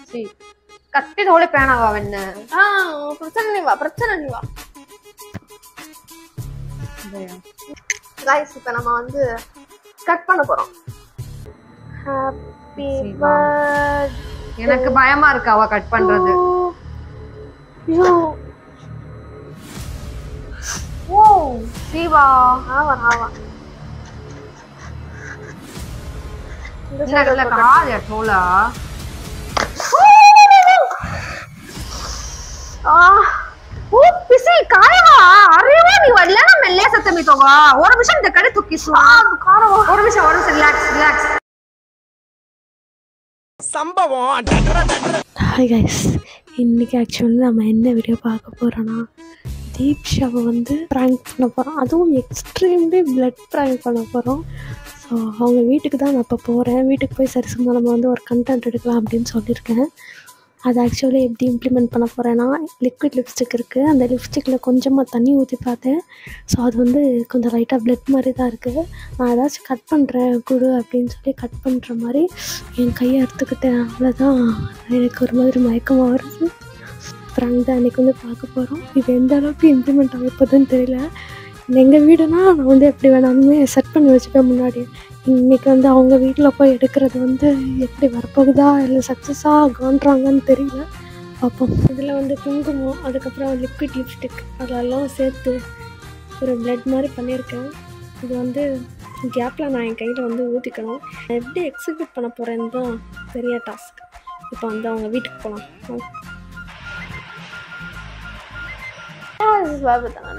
C கத்தி தோலை பேனாவா வெண்ண பிரச்சனை நீ வா गाइस இப்போ நம்ம வந்து கட் பண்ண போறோம். Happy birthday. எனக்கு பயமா இருக்கு அவ கட் பண்றது. யூ ஓ சிவா ஆவா இல்ல கால் தோலா ஓ பிசி காயவா அரைவா நீ வரல மெல்லே சத்தமி தோவா ஒரு நிமிஷம் இந்த கடை துக்கிசுவா காரவா ஒரு நிமிஷம் ரிலாக்ஸ் சம்பவம். ஹாய் கைஸ், இன்றைக்கி ஆக்சுவலி நம்ம என்ன வீடியோ பார்க்க போகிறோன்னா தீப்ஷாவை வந்து ப்ராங்க் பண்ண போகிறோம். அதுவும் எக்ஸ்ட்ரீம்லி பிளட் ப்ராங்க் பண்ண போகிறோம். ஸோ அவங்க வீட்டுக்கு தான் நான் இப்போ போகிறேன். வீட்டுக்கு போய் சரி சும்மா நம்ம வந்து ஒரு கண்டென்ட் எடுக்கலாம் அப்படின்னு சொல்லியிருக்கேன். அதை ஆக்சுவலி எப்படி இம்ப்ளிமெண்ட் பண்ண போகிறேன்னா, லிக்விட் லிப்ஸ்டிக் இருக்குது. அந்த லிப்ஸ்டிக்கில் கொஞ்சமாக தண்ணி ஊற்றி பார்த்தேன். ஸோ அது வந்து கொஞ்சம் லைட்டாக பிளட் மாதிரி தான் இருக்குது. நான் ஏதாச்சும் கட் பண்ணுறேன் குடு அப்படின்னு சொல்லி கட் பண்ணுற மாதிரி என் கையை அறுத்துக்கிட்டேன். அவ்வளோதான், எனக்கு ஒரு மாதிரி மயக்கமாக வருது. அப்புறம் தான் அன்றைக்கி வந்து பார்க்க போகிறோம். இது எந்த அளவுக்கு இம்ப்ளிமெண்ட் ஆகிப்போதுன்னு தெரியல. எங்கள் வீடுனா நான் வந்து எப்படி வேணாலுமே செட் பண்ணி வச்சுப்பேன் முன்னாடி. இன்றைக்கி வந்து அவங்க வீட்டில் போய் எடுக்கிறது வந்து எப்படி வரப்போகுதா இல்லை சக்ஸஸாக காண்றாங்கன்னு தெரியல, பார்ப்போம். இதில் வந்து குங்குமம், அதுக்கப்புறம் லிக்விட் லிப்ஸ்டிக் அதெல்லாம் சேர்த்து ஒரு பிளட் மாதிரி பண்ணியிருக்கேன். இது வந்து கேப்பில் நான் என் கையில் வந்து ஊற்றிக்கணும். எப்படி எக்ஸிக்யூட் பண்ண போகிறேன்னு தான் பெரிய டாஸ்க். இப்போ வந்து அவங்க வீட்டுக்கு போகலாம்.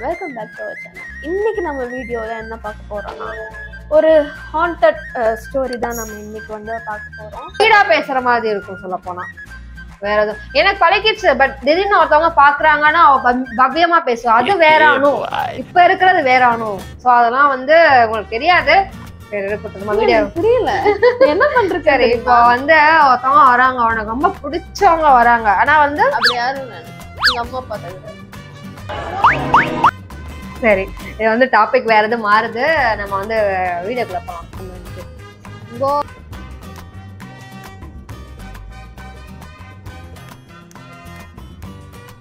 Welcome back to our channel. இன்னைக்கு நம்ம வீடியோவில் என்ன பார்க்க போறோம்னா, ஒரு ஹாண்டட் ஸ்டோரி தான் நம்ம இன்னைக்கு வந்து பார்க்க போறோம். ஸ்பீடா பேசுற மாதிரி இருக்கும் சொல்ல போனா. வேற எதுவும் எனக்கு பழகிடுச்சு. பட் திடீர்னு ஒருத்தவங்க பாக்குறாங்கன்னா அவ பவ்யமா பேசுவா. அது வேற அணு, இப்ப இருக்கிறது வேற அணு. சோ அதெல்லாம் வந்து உங்களுக்கு தெரியாது. வீடியோ புரியல என்ன பண்றது. சரி, இப்போ வந்து ஒருத்தவங்க வராங்க, அவனுக்கு ரொம்ப பிடிச்சவங்க வராங்க. ஆனா வந்து அப்படி யாரும் எங்க அம்மா அப்பா தவிர. சரி, இது வந்து டாபிக் வேற எது மாறுது. நம்ம வந்து வீடியோக்குள்ள போலாம்.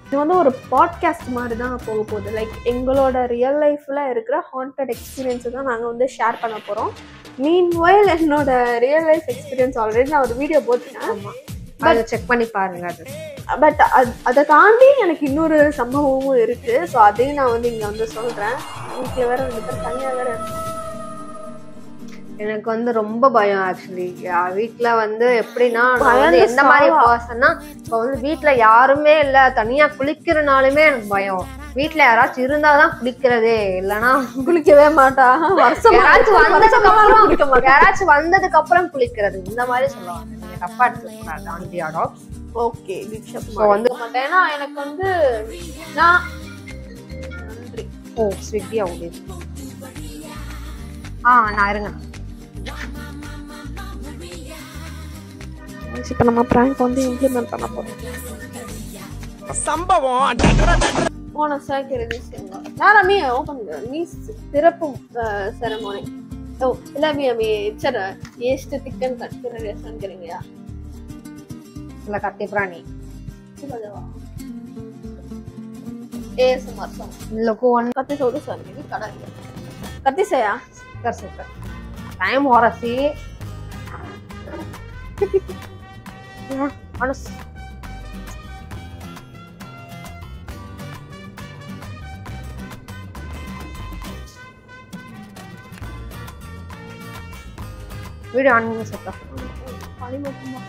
இது வந்து ஒரு பாட்காஸ்ட் மாதிரி தான் போக போகுது. லைக் எங்களோட ரியல் லைஃப்ல இருக்கிற ஹாண்டட் எக்ஸ்பீரியன்ஸை தான் நாங்கள் வந்து ஷேர் பண்ண போகிறோம். மீன்வைல் என்னோட ரியல் லைஃப் எக்ஸ்பீரியன்ஸ் ஆல்ரெடி நான் ஒரு வீடியோ போட்டுட்டேன். அதை செக் பண்ணி பாருங்க. அது பட் அதை தாண்டி எனக்கு இன்னொரு சம்பவமும் இருக்கு. ஸோ அதையும் நான் வந்து இங்க வந்து சொல்றேன். வீட்டில் வேற ரெண்டு பேர் தனியாக வேற இருக்கும். எனக்கு வந்து ரொம்ப பயம் ஆக்சுவலி. வீட்டுல வந்து எப்படின்னா, எந்த மாதிரி பர்சன்னா, இப்போ வந்து வீட்டுல யாருமே இல்ல, தனியா குளிக்கிறனாலுமே எனக்கு பயம். வீட்டுல யாராச்சும் இருந்தாதான் குளிக்கிறதே, இல்லைன்னா குளிக்கவே மாட்டா. யாராச்சும் வந்ததுக்கு அப்புறம் குளிக்கிறது, இந்த மாதிரி சொல்லுவாங்க. நீங்க தப்பா எடுத்துக்கூடாது. ஓகே, வந்து மாட்டேன். எனக்கு வந்து நான் ஸ்விக்கி அவங்க நான் இருங்க. இப்போ நம்ம பிராங்க் வந்து இம்ப்ளிமெண்ட் பண்ண போறோம். சம்பவம். போன சாய்க்கிறது யாரா மீ ஓபன் மீ திறப்பும் செரமோனி. ஓ இல்ல மீ சர ಎಷ್ಟು ತಿಕ್ಕನ್ ಕಟ್ತಿರೋ ರೆಸ್ಟೋರೆಂಟ್ ಕರೆಂಗಯಾ ಇಲ್ಲ ಕತ್ತಿ ಪ್ರಾಣಿ ASMR song लोगों वन कत्ती सोडू सर मेरी कड़ा कत्ती से या कर सकता टाइम हो रहा सी honest वीडियो ऑन नहीं सकता पानी मत मार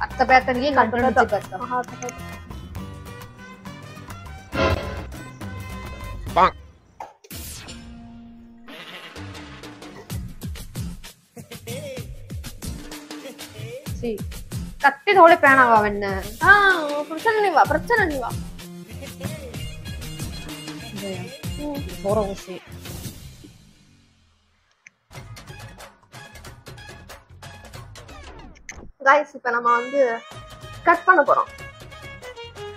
आता बेहतर ये कंट्रोल नहीं करता हां तो பாங் सी कत्ती थोड़े पैनावा वन्ने பிரச்சனை நீ வா போற ஊசி गाइस இப்போ நம்ம வந்து கட் பண்ண போறோம்.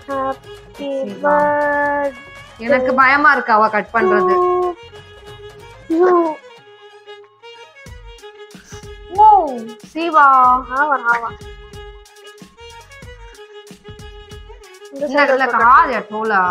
Happy birthday. எனக்கு பயமா இருக்கு அவ கட் பண்றது. ஓ சிவா ஆவா இல்ல காது டோலா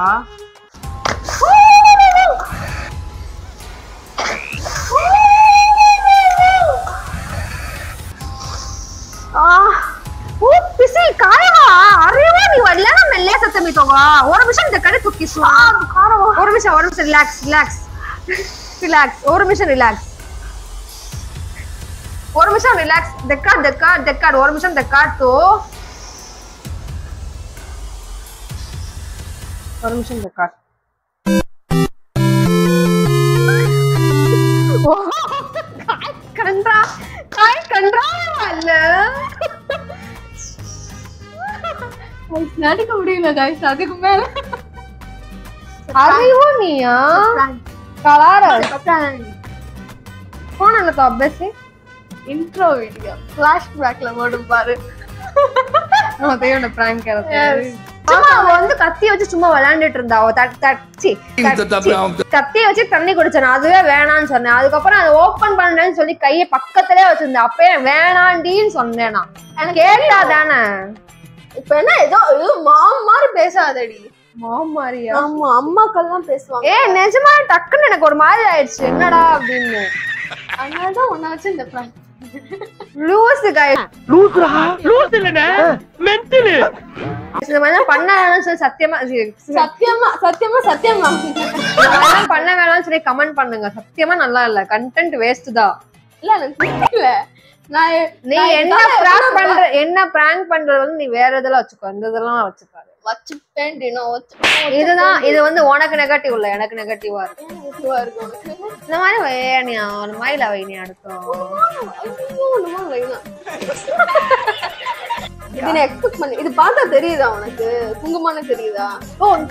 நடிக்க முடியல गाइस அதுக்கு மேல அறிவோ நீயா கலார कौन है तो अभ्यास इंट्रो वीडियो फ्लैशबैक ல ஓடும் பாரு நான் தேவன பிராங்க் கரெக்ட் சும்மா அவ வந்து கத்திய வச்சு சும்மா விளையாண்டுட்டு இருந்தா அவ கத்திய வச்சு தண்ணி குடிச்சான் அதுவே வேணான்னு சொன்னேன் அதுக்கு அப்புறம் அதை ஓபன் பண்ணேன்னு சொல்லி கையை பக்கத்துலயே வச்சிருந்தேன் அப்பயே வேணாண்டின்னு சொன்னேன் நான் எனக்கு கேட்டா தானே இப்ப என்ன ஏதோ மாம் மாதிரி பேசாதடி மாமாரியா ஆமா அம்மாக்கள் தான் பேசுவாங்க நிஜமா டக்குன்னு எனக்கு ஒரு மாதிரி ஆயிடுச்சு என்னடா அப்படின்னு அதனாலதான் ஒன்ன வச்சு இந்த பிராங்க் லூசு गाइस லூசுடா லூசு இல்லனே மென்டல் இந்த மாதிரி பண்ண வேணாம்னு சொல்லி சத்தியமா பண்ண வேணாம்னு சொல்லி கமெண்ட் பண்ணுங்க சத்தியமா நல்லா இல்ல கண்டென்ட் வேஸ்ட் தான் இல்ல எனக்கு பிடிக்கல நீ என்ன பிராங்க் பண்றது வந்து நீ வேற இதெல்லாம் வச்சுக்கோ இந்த இதெல்லாம் வச்சுக்காது இது வந்து உனக்கு நெகட்டிவ் இல்ல எனக்கு நெகட்டிவா இருக்கும் இந்த மாதிரி வேணியா ஒரு மயில வைனி அடுத்தோம் இது பார்த்தா தெரியுதா உனக்கு குங்குமம்னு தெரியுதா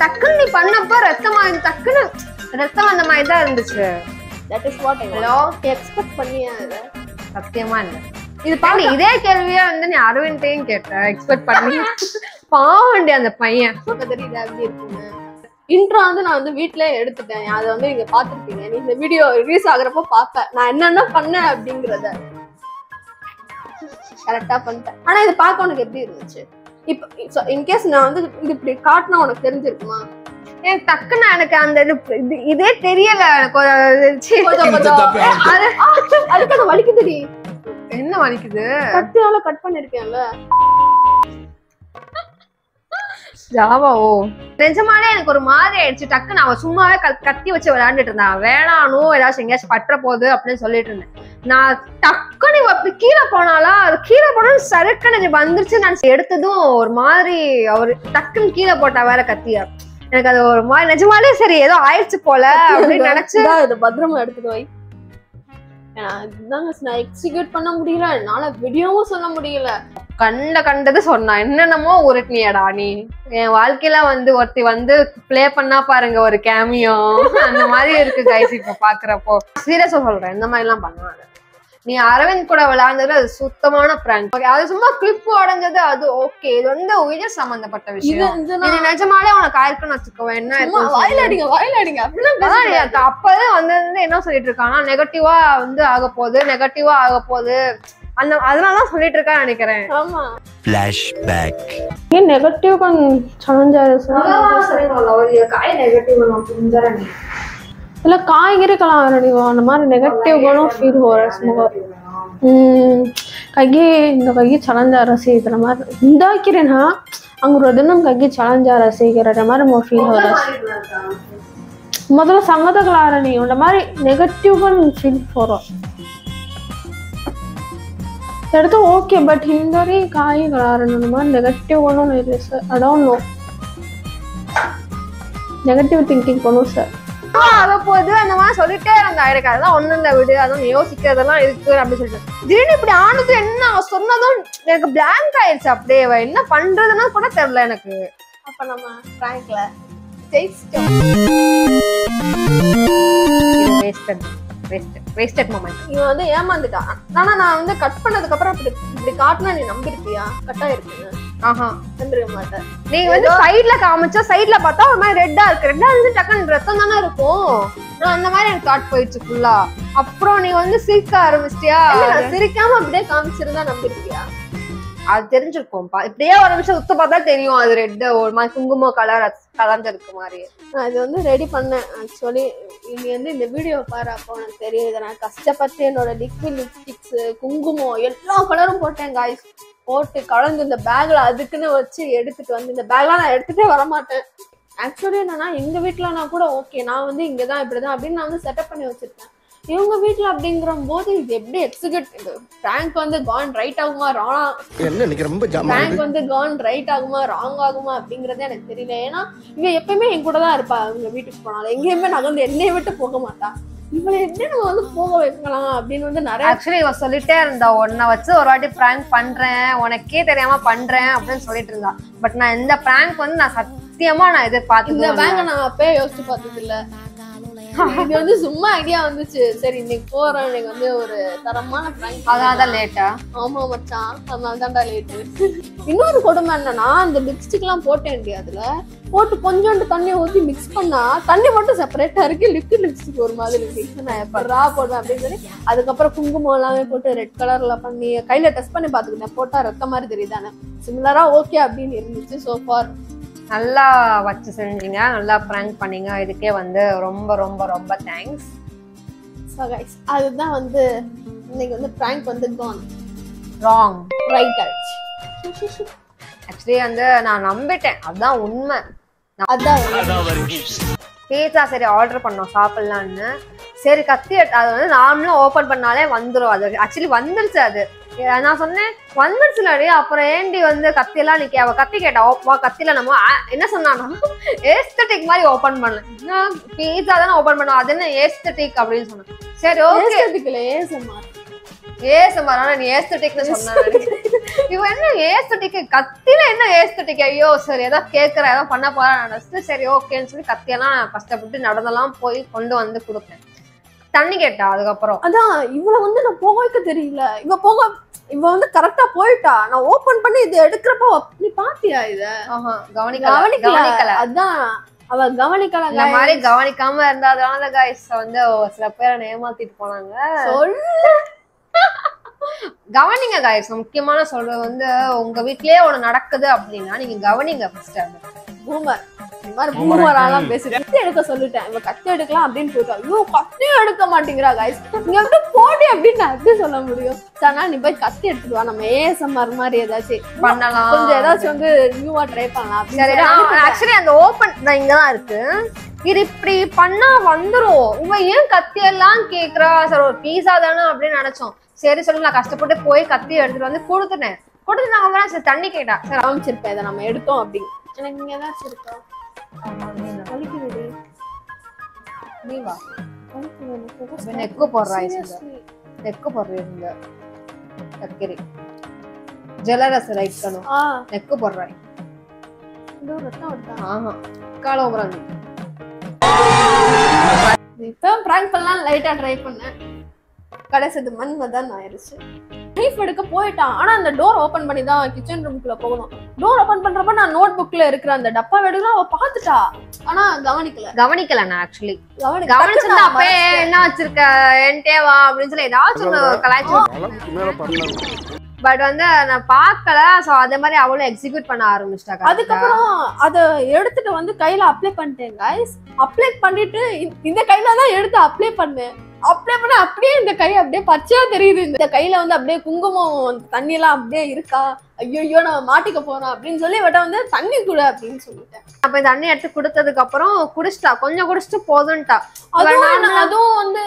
டக்குன்னு நீ பண்ணப்ப டக்குன்னு ரத்தம் அந்த மாதிரி தான் இருந்துச்சு தட் இஸ் வாட் எக்ஸ்பெக்ட் பண்ணியா சத்தியமா இல்ல இது பாரு இதே கேள்வியா வந்து நீ அரவிந்தையும் கேட்ட எக்ஸ்பெக்ட் பண்ணி பாவண்டி அந்த பையன் தெரியுதா எப்படி இருக்குன்னு இன்ட்ரோ வந்து நான் வந்து வீட்லயே எடுத்துட்டேன் அதை வந்து நீங்க பாத்துருப்பீங்க நீ இந்த வீடியோ ரிலீஸ் ஆகுறப்ப பாப்பேன் நான் என்னென்ன பண்ணேன் அப்படிங்கறத கரெக்டா பண்ணிட்டேன் ஆனா இது பார்க்க உனக்கு எப்படி இருந்துச்சு இப்ப இன்கேஸ் நான் வந்து இது இப்படி காட்டினா உனக்கு தெரிஞ்சிருக்குமா எனக்கு டக்குன்னு எனக்கு அந்த இதே தெரியல எனக்கு அதுக்கு அது வலிக்குதுடி என்ன வலிக்குது கத்தியால கட் பண்ணிருக்கேன்ல ஜாவாவோ நிஜமாலே எனக்கு ஒரு மாதிரி ஆயிடுச்சு டக்குன்னு அவன் சும்மாவே கத்தி வச்சு விளையாண்டுட்டு இருந்தான் வேணானும் ஏதாச்சும் எங்கேயாச்சும் பற்ற போகுது அப்படின்னு சொல்லிட்டு இருந்தேன் நான் டக்குன்னு அப்படி கீழே போனாலா அது கீழே போனாலும் சருக்குன்னு வந்துருச்சு நான் எடுத்ததும் ஒரு மாதிரி அவரு டக்குன்னு கீழே போட்டா வேற கத்தியா எனக்கு அது ஒரு மாதிரி நிஜமாலே சரி ஏதோ ஆயிடுச்சு போல அப்படின்னு நினைச்சு இதை பத்திரமா எடுத்துட்டு வை நான் எக்ஸிக்யூட் பண்ண முடியல என்னால வீடியோவும் சொல்ல முடியல கண்டது சொன்னா என்னென்னமோ உருட்டினியாடா நீ என் வாழ்க்கையில வந்து ஒருத்தி வந்து பிளே பண்ணா பாருங்க ஒரு கேமியோ அந்த மாதிரி இருக்கு கைஸ் இப்ப பாக்குறப்போ சீரியஸா சொல்றேன் இந்த மாதிரி எல்லாம் பண்ணாத நீ அரவிந்த் கூட விளையாண்டது அது சுத்தமான பிராங்க் அது சும்மா கிளிப் உடஞ்சது அது ஓகே இது வந்து உயிர் சம்பந்தப்பட்ட விஷயம் இது நிஜமாலே உனக்கு ஆயிருக்குன்னு வச்சுக்கோ என்ன வாயிலாடிங்க அப்பதான் வந்து என்ன சொல்லிட்டு இருக்கானா நெகட்டிவா வந்து ஆக போகுது அந்த அதனாலதான் சொல்லிட்டு இருக்கான்னு நினைக்கிறேன் ஆமா flashback ஏன் நெகட்டிவ் கன் சலஞ்சாரு காய் நெகட்டிவ் நான் புரிஞ்சறேன் இல்ல காய்கறிக்கலாம் அந்த மாதிரி நெகட்டிவ் குணம் ஃபீல் ಹೋರಸ್ ಕಗ್ಗಿ இந்த ಕಗ್ಗಿ ಚಲಂಜಾರಸಿ ಇದರ மாதிரி ಇಂದಾಕಿರೇನಾ ಅಂಗುರದನ್ನ ಕಗ್ಗಿ ಚಲಂಜಾರಸಿ ಇದರ மாதிரி ಮೋ ಫೀಲ್ ಹೋರಸ್ ಮೊದಲ ಸಂಗತಗಳಾರಣಿ அந்த மாதிரி நெகட்டிவ் கன் ஃபீல் ಹೋರಸ್ எடுத்து ஓகே பட் ஹிந்தரி காய்களாரணி அந்த மாதிரி நெகட்டிவ் ஒன்றும் இல்லை sir I don't know negative thinking பண்ணும் சார் போது அந்த மாதிரி சொல்லிட்டே இருந்தா எனக்கு அதெல்லாம் ஒண்ணும் இல்ல விடு அதுவும் யோசிக்கிறதெல்லாம் இருக்கு அப்படின்னு சொல்லிட்டு திடீர்னு இப்படி ஆனது என்ன சொன்னதும் எனக்கு பிளாங்க் ஆயிடுச்சு அப்படியே என்ன பண்றதுன்னா கூட தெரியல எனக்கு அப்ப நம்ம பிராங்க்ல வேஸ்டட் மொமெண்ட் இவன் வந்து ஏமாந்துட்டான் ஆனா நான் வந்து கட் பண்ணதுக்கு அப்புறம் இப்படி காட்டினா நீ நம்பிருப்பியா கட்டா இருக்கு நம்பிருக்க மாட்டேன் நீ வந்து சைட்ல காமிச்சா சைட்ல பார்த்தா ஒரு மாதிரி ரெட்டா இருந்து டக்குன்னு ரத்தம் தானே இருக்கும் நான் அந்த மாதிரி எனக்கு தாட் போயிடுச்சு ஃபுல்லா அப்புறம் நீ வந்து சிரிக்க ஆரம்பிச்சிட்டியா சிரிக்காம அப்படியே காமிச்சிருந்தா நம்பிருப்பியா அது தெரிஞ்சிருக்கும்பா. இப்படியே ஒரு நிமிஷம் சுத்த பார்த்தா தெரியும் அது ரெட் ஒரு மாதிரி குங்குமம் கலர் கலர்ந்து இருக்கு மாதிரி. நான் இது வந்து ரெடி பண்ணேன் ஆக்சுவலி. நீ வந்து இந்த வீடியோ பாரு, அப்போ எனக்கு தெரியுது. நான் கஷ்டப்பட்டு என்னோட லிக்விட் லிப்ஸ்டிக்ஸ் குங்குமம் எல்லா கலரும் போட்டேன் காய்ஸ். போட்டு கலந்து இந்த பேக்ல அதுக்குன்னு வச்சு எடுத்துட்டு வந்து, இந்த பேக்லாம் நான் எடுத்துட்டே வரமாட்டேன் ஆக்சுவலி. என்னன்னா எங்க வீட்டுலனா கூட ஓகே, நான் வந்து இங்கதான் இப்படிதான் அப்படின்னு நான் வந்து செட்டப் பண்ணி வச்சிருக்கேன். இவங்க வீட்டுல அப்படிங்கிற போது இது எப்படி எக்ஸிக்யூட், பிராங்க் வந்து கான் ரைட் ஆகுமா பிராங்க் வந்து கான் ரைட் ஆகுமா ராங் ஆகுமா அப்படிங்கறதே எனக்கு தெரியல. ஏன்னா இவ எப்பயுமே என் கூட தான் இருப்பா. அவங்க வீட்டுக்கு போனாலும் எங்கேயுமே நகர்ந்து என்னைய விட்டு போக மாட்டா. இவளை எப்படி நம்ம வந்து போக வைக்கலாம் அப்படின்னு வந்து நிறைய ஆக்சுவலி இவ சொல்லிட்டே இருந்தா, உன்னை வச்சு ஒரு வாட்டி பிராங்க் பண்றேன் உனக்கே தெரியாம பண்றேன் அப்படின்னு சொல்லிட்டு இருந்தா. பட் நான் இந்த பிராங்க் வந்து நான் சத்தியமா நான் எதிர்பார்த்து இந்த பேங்க நான் அப்பயே யோசிச்சு பார்த்தது இல்ல. இது வந்து சும்மா ஐடியா வந்துச்சு. சரி இன்னைக்கு போறோம், இன்னைக்கு வந்து ஒரு தரமான பிராங்க். அதான் லேட்டா. ஆமா மச்சான், அதனால தான்டா லேட்டு. இன்னொரு கொடுமை என்னன்னா, அந்த லிப்ஸ்டிக் எல்லாம் போட்டேன் அதுல போட்டு கொஞ்சோண்டு தண்ணி ஊற்றி மிக்ஸ் பண்ணா தண்ணி மட்டும் செப்பரேட்டா இருக்கு, லிக்விட் லிப்ஸ்டிக் ஒரு மாதிரி இருக்கு. நான் எப்படா போடுவேன் அப்படின்னு சொல்லி அதுக்கப்புறம் குங்குமம் எல்லாமே போட்டு ரெட் கலர்ல பண்ணி கையில டெஸ்ட் பண்ணி பாத்துக்கிட்டேன். போட்டா ரத்த மாதிரி தெரியுதானே, சிமிலரா ஓகே அப்படின்னு இருந்துச்சு. சோ ஃபார் நல்லா வச்சு செஞ்சீங்க, நல்லா பிராங்க் பண்ணீங்க. இதுக்கே வந்து ரொம்ப ரொம்ப ரொம்ப தேங்க்ஸ். ஸோ கைஸ், அதுதான் வந்து இன்னைக்கு வந்து பிராங்க் வந்து கான் ராங் ரைட் ஆயிடுச்சு. ஆக்சுவலி வந்து நான் நம்பிட்டேன், அதுதான் உண்மை. அதான் பீட்சா சரி ஆர்டர் பண்ணோம் சாப்பிடலான்னு. சரி கத்தி அது வந்து நார்மலா ஓபன் பண்ணாலே வந்துடும். அது ஆக்சுவலி வந்துருச்சு. அது நான் சொன்னேன் வந்துருச்சுலடி, அப்புறம் ஏண்டி வந்து கத்தியெல்லாம் நிக்க. அவ கத்தி கேட்டா, கத்தில நம்ம என்ன சொன்னானா ஏஸ்தட்டிக் மாதிரி ஓபன் பண்ணல, பீட்சா தானே ஓபன் பண்ணோம், அது என்ன ஏஸ்தட்டிக் அப்படின்னு சொன்னேன். சரி ஓகே ஏசமாரா நீ ஏஸ்தட்டிக்னு சொன்ன. இவ என்ன ஏஸ்தட்டிக், கத்தில என்ன ஏஸ்தட்டிக்? ஐயோ சரி ஏதோ கேட்கற ஏதோ பண்ண போறான்னு நினைச்சிட்டு சரி ஓகேன்னு சொல்லி கத்தியெல்லாம் கஷ்டப்பட்டு நடந்தெல்லாம் போய் கொண்டு வந்து கொடுத்தேன். தண்ணி கேட்டா. அதுக்கப்புறம் அதான் இவளை வந்து நான் போக வைக்க தெரியல. இவ வந்து கரெக்டா போயிட்டா. நான் ஓபன் பண்ணி இது எடுக்கிறப்போ நீ பாத்தியா இத? கவனிக்கல. அதான் அவ கவனிக்கல. இந்த மாதிரி கவனிக்காம இருந்தாதனால கைஸ் வந்து சில பேரை ஏமாத்திட்டு போனாங்க. கவனிங்க கைஸ். முக்கியமான சொல்றது வந்து உங்க வீட்லயே ஒண்ணு நடக்குது அப்படின்னா நீங்க கவனிங்க ஃபர்ஸ்ட். பூமர் இந்த மாதிரி பூமராலாம் பேசி கத்தி எடுக்க சொல்லிட்டேன். இவ கத்தி எடுக்கலாம் அப்படின்னு போயிட்டா. ஐயோ கத்தியும் எடுக்க மாட்டேங்கிறா கைஸ், நீங்க எப்படி போடி அப்படின்னு நான் எப்படி சொல்ல முடியும்? சார் நீ போய் கத்தி எடுத்துட்டு வா, நம்ம ஏஎஸ்எம்ஆர் மாதிரி ஏதாச்சும் பண்ணலாம், கொஞ்சம் ஏதாச்சும் வந்து நியூவா ட்ரை பண்ணலாம். ஆக்சுவலி அந்த ஓபன் இங்கதான் இருக்கு, இது இப்படி பண்ணா வந்துரும். இவ ஏன் கத்தி எல்லாம் கேக்குறா? சார் ஒரு பீஸா தானே அப்படின்னு நினைச்சோம். சரி சொல்லி நான் கஷ்டப்பட்டு போய் கத்தி எடுத்துட்டு வந்து கொடுத்துட்டேன். கொடுத்து நாங்க சரி தண்ணி கேட்டா. சார் காமிச்சிருப்பேன் இதை நம்ம எடுத்தோம் அப்படின்னு. எனக்கு இங்க ஏதாச்சும் இருக்கா? நீ வா நெக்கு போடுறாங்க, நெக்கு போடுறீங்க கக்கரி ஜலரஸ் ரைட் கணும் நெக்கு போடுறாங்க. ஆஹா காலோபுரம் இப்போ பிராங்க் பண்ணலாம் லைட்டா ட்ரை பண்ணேன். கடைசி மண்மதான் ஆயிடுச்சு. நைஃப் எடுக்க போயிட்டான். ஆனா அந்த டோர் ஓபன் பண்ணி தான் கிச்சன் ரூம்குள்ள போகணும். டோர் ஓபன் பண்றப்ப நான் நோட் புக்ல இருக்கிற அந்த டப்பா எடுக்கலாம் அவ பாத்துட்டா. ஆனா கவனிக்கல. நான் ஆக்சுவலி கவனிச்சிருந்தா அப்பயே என்ன வச்சிருக்க என்டே வா அப்படின்னு சொல்லி ஏதாச்சும் கலாய்ச்சி. பட் வந்து நான் பாக்கல. சோ அதே மாதிரி அவளும் எக்ஸிக்யூட் பண்ண ஆரம்பிச்சிட்டாங்க. அதுக்கப்புறம் அதை எடுத்துட்டு வந்து கையில அப்ளை பண்ணிட்டேன் கைஸ். அப்ளை பண்ணிட்டு இந்த கையில தான் எடுத்து அப்ளை பண்ணேன். அப்ளை பண்ண அப்படியே இந்த கை அப்படியே பச்சையா தெரியுது. இந்த கையில வந்து அப்படியே குங்குமம் தண்ணி எல்லாம் அப்படியே இருக்கா. ஐயோ நம்ம மாட்டிக்க போறோம் அப்படின்னு சொல்லி விட்ட வந்து தண்ணி கூட அப்படின்னு சொல்லிட்டேன். அப்ப தண்ணி எடுத்து குடுத்ததுக்கு அப்புறம் குடிச்சிட்டா, கொஞ்சம் குடிச்சிட்டு போதும்ட்டா. அதுவும் வந்து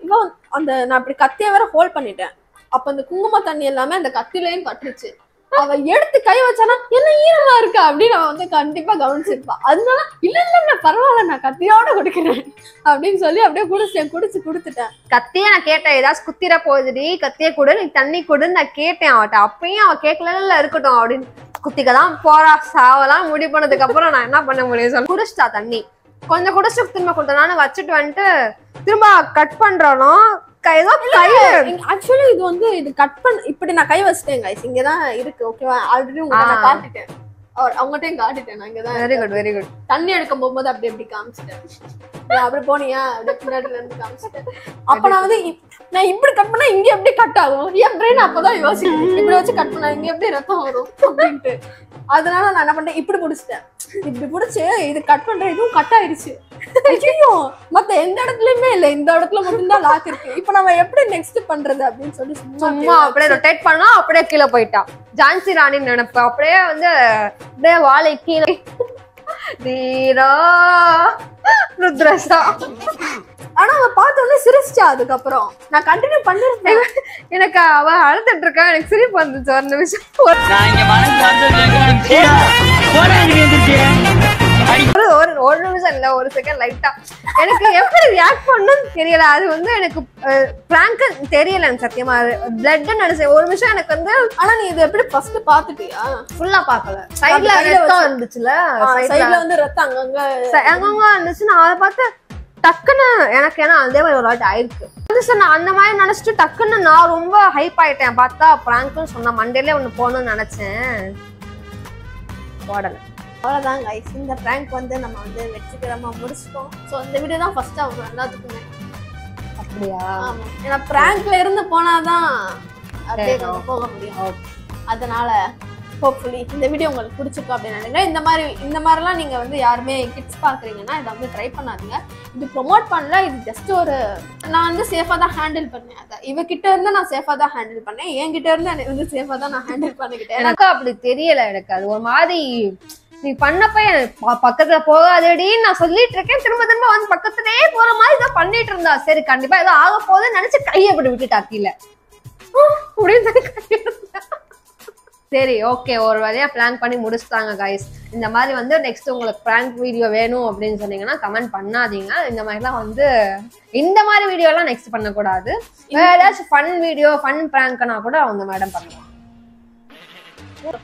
இவன் அந்த நான் அப்படி கத்திய வேற ஹோல்ட் பண்ணிட்டேன். அப்ப அந்த குங்கும தண்ணி எல்லாமே அந்த கத்திலையும் பட்டுருச்சு. அவ எடுத்து கை வச்சானா என்ன ஈரமா இருக்கா அப்படின்னு அவன் வந்து கண்டிப்பா கவனிச்சிருப்பா. அதனால இல்ல பரவாயில்ல நான் கத்தியோட குடிக்கிறேன் அப்படின்னு சொல்லி அப்படியே குடுத்துட்டேன். கத்திய நான் கேட்டேன், ஏதாச்சும் குத்திர போகுதுடி கத்திய கொடு, நீ தண்ணி கொடுன்னு நான் கேட்டேன் அவட்ட. அப்பயும் அவ கேட்கல இருக்கட்டும் அப்படின்னு குத்திக்கதான் போறா. சாவெல்லாம் முடி பண்ணதுக்கு அப்புறம் நான் என்ன பண்ண முடியும் சொல்லி குடிச்சிட்டா தண்ணி. கொஞ்சம் குடிச்சு திரும்ப கொடுத்தனான்னு வச்சுட்டு வந்துட்டு திரும்ப கட் பண்றோம். ஆக்சுவலி இது வந்து இது கட் பண்ண இப்படி நான் கை வச்சிட்டேன் கைஸ். இங்கதான் இருக்கு ஓகேவா, ஆல்ரெடி உங்களுக்கு நான் காட்டிட்டேன். அவங்ககிட்டயும் காட்டிட்டேன். நான் இங்கதான் வெரி குட் வெரி குட். தண்ணி எடுக்க போகும்போது அப்படி காமிச்சிட்டேன். அப்படி போனியா அப்படி பின்னாடில இருந்து காமிச்சிட்டேன். அப்ப நான் வந்து நான் இப்படி கட் பண்ணா இங்க எப்படி கட் ஆகும், என் பிரெயின் அப்பதான் யோசிக்குது இப்படி வச்சு கட் பண்ணா இங்க எப்படி ரத்தம் வரும் அப்படின்ட்டு. அதனால நான் என்ன பண்ணேன், இப்படி பிடிச்சிட்டேன். இப்படி பிடிச்சு இது கட் பண்றேன், இதுவும் கட் ஆயிடுச்சு. ஐயோ மத்த எந்த இடத்துலயுமே இல்ல, இந்த இடத்துல மட்டும்தான் லாக் இருக்கு. இப்ப நம்ம எப்படி நெக்ஸ்ட் பண்றது அப்படின்னு சொல்லி சும்மா அப்படியே ரொட்டேட் பண்ணா அப்படியே கீழே போயிட்டான். ஜான்சி ராணி நினைப்பு அப்படியே வந்து அப்படியே வாழை கீழே தீரா ருத்ரசா. ஆனா அவ பார்த்த உடனே சிரிச்சா. அதுக்கப்புறம் நான் கண்டினியூ பண்ணிருந்தேன். எனக்கு அவ அழுதுட்டு இருக்கா, எனக்கு சிரிப்பு வந்துச்சு ஒரு நிமிஷம். ஒரு நிமிஷம் இல்ல, ஒரு செகண்ட் லைட்டா எனக்கு எப்படி ரியாக்ட் பண்ணணும்னு தெரியல. அது வந்து எனக்கு பிராங்க் தெரியல எனக்கு சத்தியமா. பிளட் நினைச்சேன் ஒரு நிமிஷம் எனக்கு வந்து. ஆனா நீ இது எப்படி ஃபர்ஸ்ட் பாத்துட்டியா? ஃபுல்லா பாக்கல. சைடுல ரத்தம் இருந்துச்சுல, சைடுல வந்து ரத்தம் அங்கங்க இருந்துச்சு. நான் அதை பார்த்து டக்குன்னு எனக்கு ஏன்னா அதே மாதிரி ஒரு வாட்டி ஆயிருக்கு. நான் அந்த மாதிரி நினைச்சிட்டு டக்குன்னு நான் ரொம்ப ஹைப் ஆயிட்டேன். பார்த்தா பிராங்க்னு சொன்ன மண்டேலே ஒண்ணு போகணும்னு நினைச்சேன், போடல. அவ்வளவுதான் கைஸ், இந்த பிராங்க் வந்து நம்ம வந்து வெற்றிகரமா முடிச்சிட்டோம். ஸோ இந்த வீடியோ தான் ஃபர்ஸ்ட் அவங்க எல்லாத்துக்குமே. அப்படியா? ஆமா, ஏன்னா பிராங்க்ல இருந்து போனாதான் அப்படியே நம்ம போக முடியும். அதனால ஹோப்ஃபுல்லி இந்த வீடியோ உங்களுக்கு பிடிச்சிருக்கும் அப்படின்னு நினைக்கிறேன். இந்த மாதிரிலாம் நீங்க வந்து யாருமே கிட்ஸ் பாக்குறீங்கன்னா இதை வந்து ட்ரை பண்ணாதீங்க. இது ப்ரொமோட் பண்ணல, இது ஜஸ்ட் ஒரு நான் வந்து சேஃபா தான் ஹேண்டில் பண்ணேன். அதை இவகிட்ட இருந்து நான் சேஃபா தான் ஹேண்டில் பண்ணேன், என்கிட்ட இருந்து வந்து சேஃபா தான் நான் ஹேண்டில் பண்ணிக்கிட்டேன். எனக்கு அப்படி தெரியல. எனக்கு அது ஒரு மாதிரி நீ பண்ணப்ப பக்கத்துல போகாதடின்னு நான் சொல்லிட்டு இருக்கேன். திரும்ப திரும்ப வந்து பக்கத்துலயே போற மாதிரி தான் பண்ணிட்டு இருந்தா. சரி கண்டிப்பா ஏதோ ஆக போகுதுன்னு நினைச்சு கையை அப்படி விட்டுட்டா கீழே அப்படின்னு. சரி ஓகே, ஒரு வழியா பிளான் பண்ணி முடிச்சுட்டாங்க கைஸ். இந்த மாதிரி வந்து நெக்ஸ்ட் உங்களுக்கு பிராங்க் வீடியோ வேணும் அப்படின்னு சொன்னீங்கன்னா கமெண்ட் பண்ணாதீங்க. இந்த மாதிரிலாம் வந்து இந்த மாதிரி வீடியோ எல்லாம் நெக்ஸ்ட் பண்ணக்கூடாது. வேற ஏதாச்சும் ஃபன் வீடியோ ஃபன் பிராங்க்னா கூட அவங்க மேடம் பண்ணலாம்.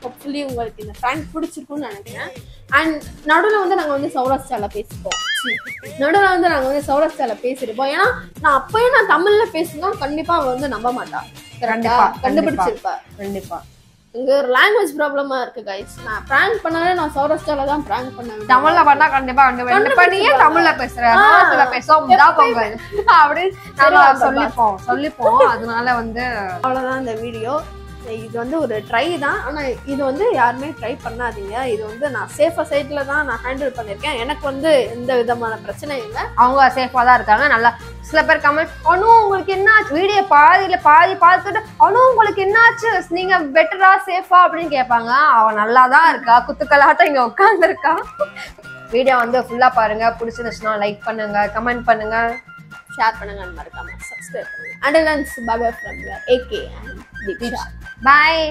ஹோப்ஃபுல்லி உங்களுக்கு இந்த பிராங்க் பிடிச்சிருக்கும்னு நினைக்கிறேன். அண்ட் நடுவில் வந்து நாங்கள் வந்து சௌராஷ்டிரால பேசிப்போம். நடுவில் வந்து நாங்கள் வந்து சௌராஷ்டிரால பேசிருப்போம். ஏன்னா நான் அப்பயும் நான் தமிழ்ல பேசினோம், கண்டிப்பா அவன் வந்து நம்ப மாட்டா. கண்டுபிடிச்சிருப்பா கண்டிப்பா. இங்க ஒரு லாங்குவேஜ் ப்ராப்ளமா இருக்கு கைஸ். நான் பிராங்க் பண்ணாலே நான் சௌராஷ்டிரால தான் பிராங்க் பண்ணுவேன். தமிழ்ல பண்ணா கண்டிப்பா கண்டுபிடிச்சு தமிழ்ல பேசுறேன், தமிழ்ல பேசுவோம் அப்படி சொல்லிப்போம். அதனால வந்து அவ்வளவுதான் இந்த வீடியோ. இது வந்து ஒரு ட்ரை தான். ஆனா இது வந்து யாருமே ட்ரை பண்ணாதீங்க. இது வந்து நான் சேஃபா சைட்ல தான் நான் ஹேண்டில் பண்ணிருக்கேன். எனக்கு வந்து எந்த விதமான பிரச்சனையும் இல்லை. அவங்க சேஃபா தான் இருக்காங்க. நல்லா சில பேர் கமெண்ட் அனும் உங்களுக்கு என்ன ஆச்சு, வீடியோ பாதி பார்த்துட்டு அனும் உங்களுக்கு என்ன ஆச்சு, நீங்க பெட்டரா சேஃபா அப்படின்னு கேட்பாங்க. அவன் நல்லாதான் இருக்கா, குத்துக்கலாட்டம் இங்க உட்கார்ந்து இருக்கா. வீடியோ வந்து ஃபுல்லா பாருங்க. பிடிச்சிருந்துச்சுன்னா லைக் பண்ணுங்க, கமெண்ட் பண்ணுங்க, ஷேர் பண்ணுங்க, மறக்காம சப்ஸ்கிரைப் பண்ணுங்க. And bye bye from AK and Deeksha. Bye.